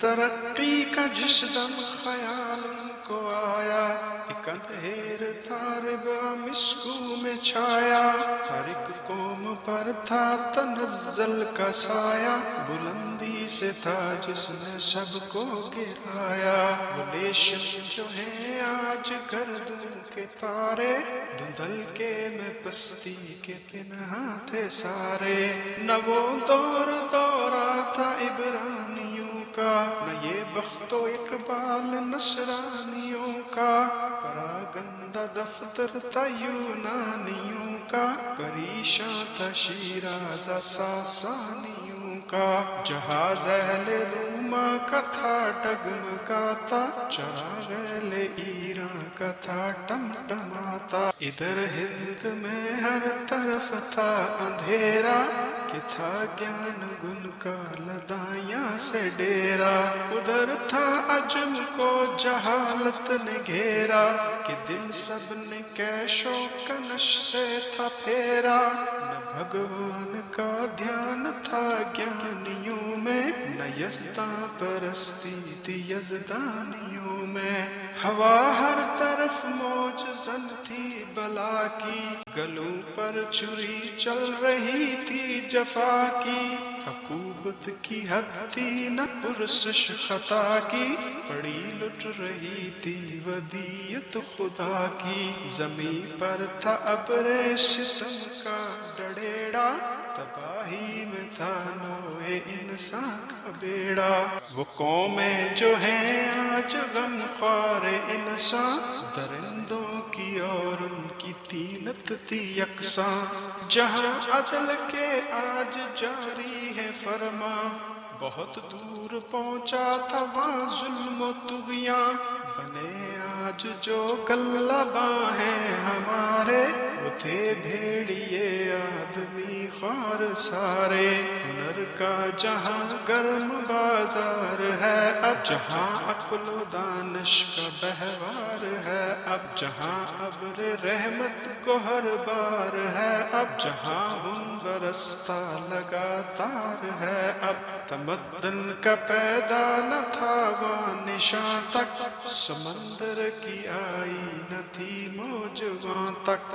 ترقی کا جس دم خیال ان کو آیا، ایک اندھیر تارگا مسکو میں چھایا، ہر ایک قوم پر تھا تنزل کا سایہ، بلندی سے تھا جس نے سب کو گرایا، وہ نیشن جو ہیں آج گردوں کے تارے، دھندل کے میں پستی کے پنہاں تھے سارے، نہ وہ دورہ تھا عبرانیوں کا، نہ یہ بخت و اقبال نصرانیوں کا، پراگندہ دفتر تھا یونانیوں کا، پریشاں تھا شیراز ساسانیوں کا، جہاز اہل روما کا تھا ڈگمگاتا، چراغ اہل ایران کا تھا ٹمٹماتا، ادھر ہند میں ہر طرف تھا اندھیرا، کہ تھا گیان گن کا لدایاں سے ڈیرا، ادھر تھا عجم کو جہالت نے گھیرا، کہ دل سب نے کیش و کنش سے تھا پھیرا، نہ بھگوان کا دھیان تھا گیانیوں میں، نہ یزداں پرستی تھی یزدانیوں میں، ہوا ہر طرف موج زن تھی بلا کی، گلوں پر چھری چل رہی تھی جفا کی، عقوبت کی حد تھی نہ پرسش خطا کی، پڑی لٹ رہی تھی ودیعت خدا کی، زمین پر تھا ابر ستم کا ڈڈیڑا، تباہی میں تھا نوع انسان کا بیڑا، وہ قومیں جو ہیں آج غم خوار انسان، درندوں کی اور ان کی طینت تھی یکساں، جہاں عدل کے آج جاری ہے فرمان، بہت دور پہنچا تھا وہاں ظلم و طغیاں، بنے آج جو غلباں ہیں ہمارے، وہ تھے بھیڑیے آدمی خوار سارے، ہنر کا جہاں گرم بازار ہے اب، جہاں عقل و دانش کا بہوار ہے اب، جہاں ابر رحمت گوہر بار ہے اب، جہاں خون برستا لگاتار ہے اب، تمدن کا پیدا نہ تھا وہاں نشاں تک، سمندر کی آئی نہ تھی موج وہاں تک۔